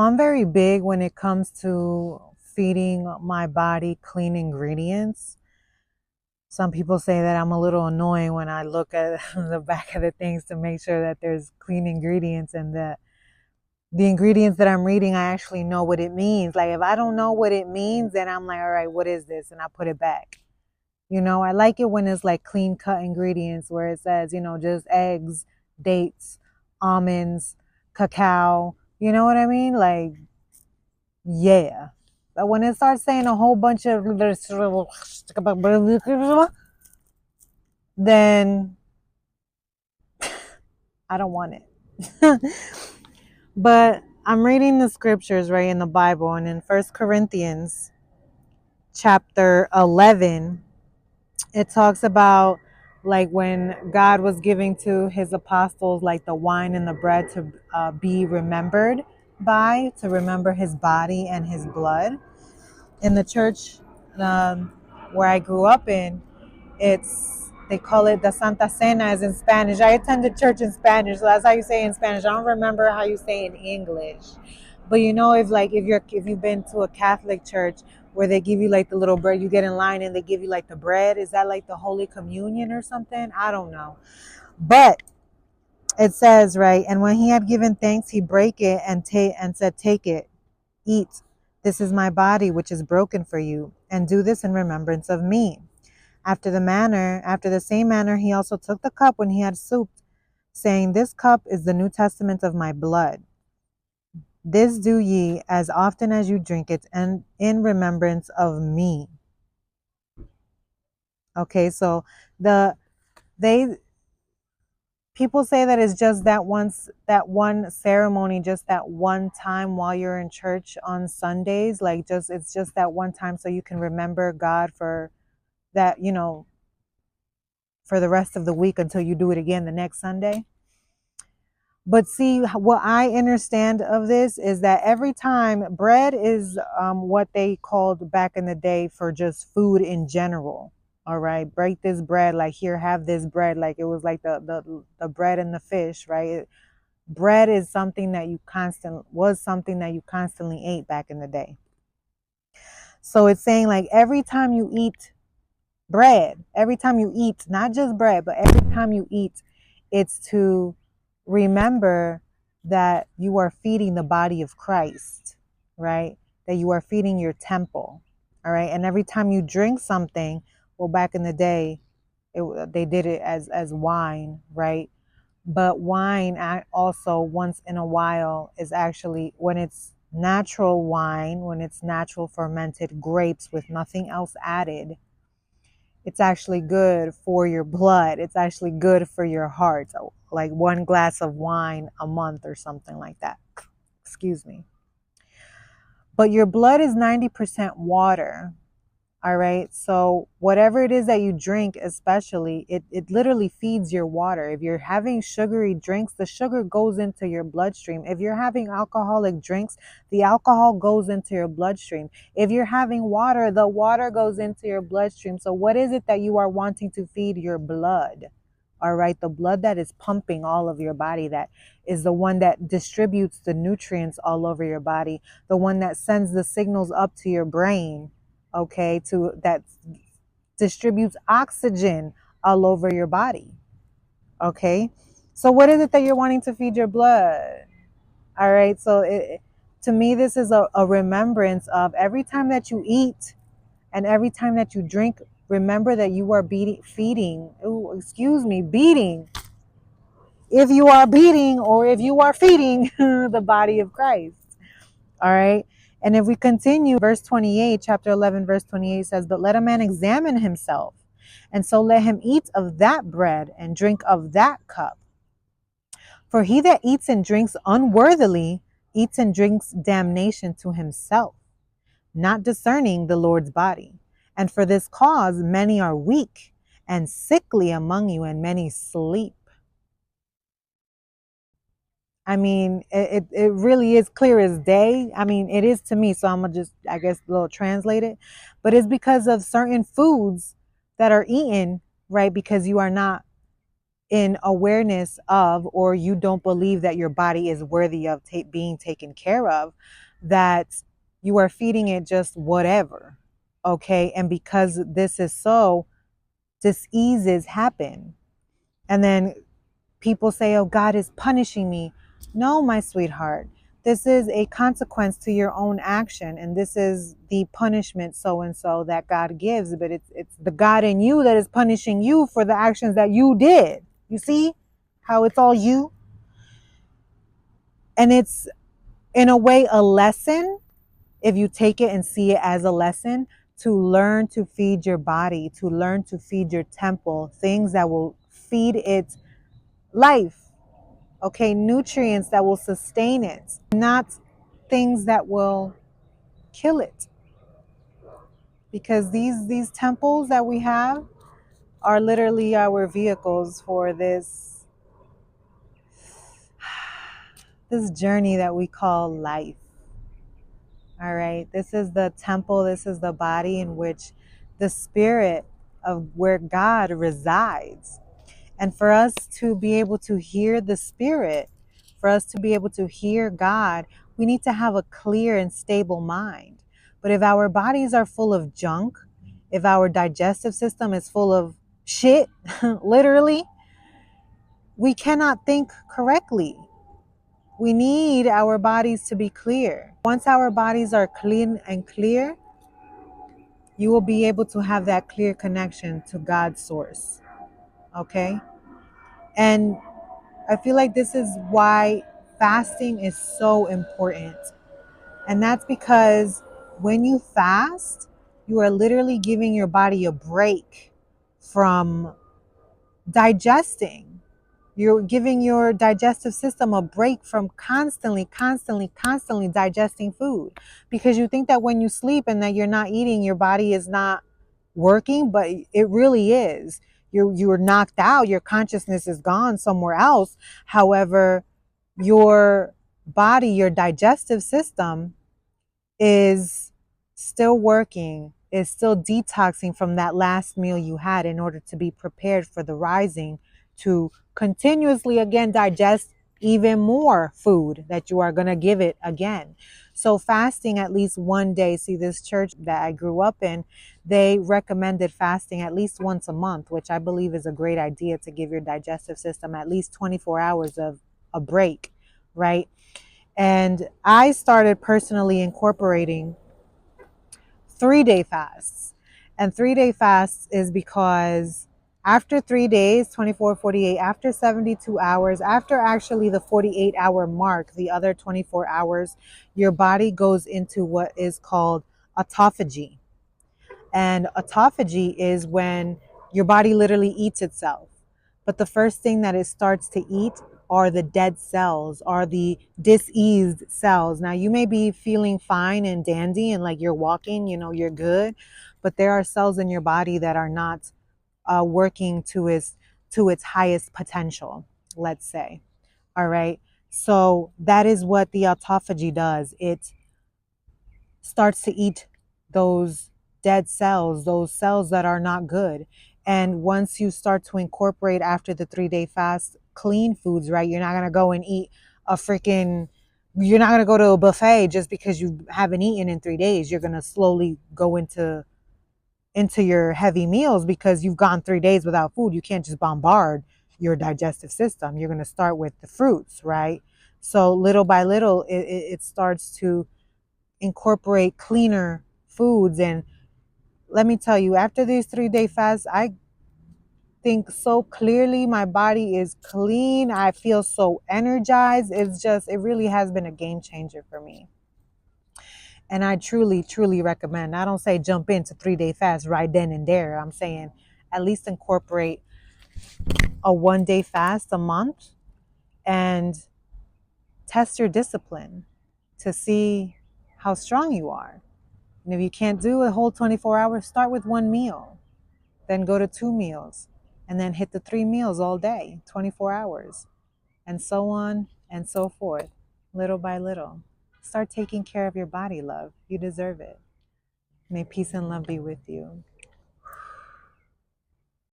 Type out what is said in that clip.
I'm very big when it comes to feeding my body clean ingredients. Some people say that I'm a little annoying when I look at the back of the things to make sure that there's clean ingredients and that the ingredients that I'm reading, I actually know what it means. Like if I don't know what it means, then I'm like, all right, what is this? And I put it back. I like it when it's like clean cut ingredients where it says, just eggs, dates, almonds, cacao. You know what I mean? Like, yeah. But when it starts saying a whole bunch of then I don't want it. But I'm reading the scriptures right in the Bible, and in 1 Corinthians chapter 11, it talks about like when God was giving to his apostles like the wine and the bread to be remembered to remember his body and his blood. In the church where I grew up in, they call it the Santa Cena is in Spanish. I attended church in Spanish, so that's how you say it in Spanish. I don't remember how you say it in English. But if you've been to a Catholic church where they give you like the little bread, you get in line and they give you like the bread. Is that like the Holy Communion or something? I don't know. But it says, right, and when he had given thanks, he brake it and said, take it, eat. This is my body, which is broken for you, and do this in remembrance of me. After the same manner, he also took the cup when he had supped, saying, this cup is the New Testament of my blood. This do ye as often as you drink it, and in remembrance of me. Okay, so the they people say that it's just that one ceremony, just that one time while you're in church on Sundays, like it's just that one time so you can remember God for that, for the rest of the week until you do it again the next Sunday. But see, what I understand of this is that every time bread is what they called back in the day for just food in general. All right, break this bread, like here, have this bread, like it was like the bread and the fish, right? Bread is something that was something that you constantly ate back in the day. So it's saying like every time you eat bread, every time you eat, not just bread, but every time you eat, it's to remember that you are feeding the body of Christ, right? That you are feeding your temple, all right? And every time you drink something, well, back in the day, they did it as wine, right? But wine also once in a while is actually when it's natural wine, when it's natural fermented grapes with nothing else added, it's actually good for your blood. It's actually good for your heart. So, like one glass of wine a month or something like that. Excuse me. But your blood is 90% water. All right. So whatever it is that you drink, especially, it literally feeds your water. If you're having sugary drinks, the sugar goes into your bloodstream. If you're having alcoholic drinks, the alcohol goes into your bloodstream. If you're having water, the water goes into your bloodstream. So what is it that you are wanting to feed your blood? All right. The blood that is pumping all of your body, that is the one that distributes the nutrients all over your body, the one that sends the signals up to your brain, okay, that distributes oxygen all over your body. Okay, so what is it that you're wanting to feed your blood? All right, so to me this is a remembrance of every time that you eat and every time that you drink, remember that you are beating, if you are beating or if you are feeding the body of Christ. All right. And if we continue, verse 28, chapter 11, verse 28 says, but let a man examine himself, and so let him eat of that bread and drink of that cup. For he that eats and drinks unworthily eats and drinks damnation to himself, not discerning the Lord's body. And for this cause many are weak and sickly among you, and many sleep. I mean, it really is clear as day. I mean, it is to me. So I'm going to just, I guess, a little translate it. But it's because of certain foods that are eaten, right? Because you are not in awareness of, or you don't believe that your body is worthy of being taken care of, that you are feeding it just whatever. Okay. And because this is so, diseases happen. And then people say, oh, God is punishing me. No, my sweetheart. This is a consequence to your own action. And this is the punishment so and so that God gives. But it's the God in you that is punishing you for the actions that you did. You see how it's all you? And it's in a way a lesson, if you take it and see it as a lesson, to learn to feed your body, to learn to feed your temple, things that will feed its life. Okay, nutrients that will sustain it, not things that will kill it. Because these temples that we have are literally our vehicles for this journey that we call life. All right, this is the temple, this is the body in which the spirit of where God resides. And for us to be able to hear the spirit, for us to be able to hear God, we need to have a clear and stable mind. But if our bodies are full of junk, if our digestive system is full of shit, literally, we cannot think correctly. We need our bodies to be clear. Once our bodies are clean and clear, you will be able to have that clear connection to God's source. Okay? And I feel like this is why fasting is so important. And that's because when you fast, you are literally giving your body a break from digesting. You're giving your digestive system a break from constantly digesting food, because you think that when you sleep and that you're not eating, your body is not working, but it really is. You're knocked out. Your consciousness is gone somewhere else. However, your body, your digestive system is still working, is still detoxing from that last meal you had in order to be prepared for the rising to continuously again digest even more food that you are going to give it again. So fasting at least one day, see, this church that I grew up in, they recommended fasting at least once a month, which I believe is a great idea to give your digestive system at least 24 hours of a break, right? And I started personally incorporating 3-day fasts. And 3-day fasts is because after 3 days, 24, 48, after 72 hours, after actually the 48-hour mark, the other 24 hours, your body goes into what is called autophagy. And autophagy is when your body literally eats itself. But the first thing that it starts to eat are the dead cells, are the diseased cells. Now, you may be feeling fine and dandy and like you're walking, you're good, but there are cells in your body that are not working to its highest potential, let's say. All right. So that is what the autophagy does. It starts to eat those dead cells, those cells that are not good. And once you start to incorporate after the 3-day fast clean foods, right? You're not going to go and eat you're not going to go to a buffet just because you haven't eaten in 3 days. You're going to slowly go into your heavy meals because you've gone 3 days without food. You can't just bombard your digestive system. You're going to start with the fruits, right? So little by little, it starts to incorporate cleaner foods. And let me tell you, after these 3-day fasts, I think so clearly. My body is clean. I feel so energized. It really has been a game changer for me. And I truly recommend. I don't say jump into 3-day fast right then and there. I'm saying at least incorporate a 1-day fast a month and test your discipline to see how strong you are. And if you can't do a whole 24 hours, start with 1 meal, then go to 2 meals, and then hit the 3 meals all day, 24 hours, and so on and so forth, little by little. Start taking care of your body, love. You deserve it. May peace and love be with you.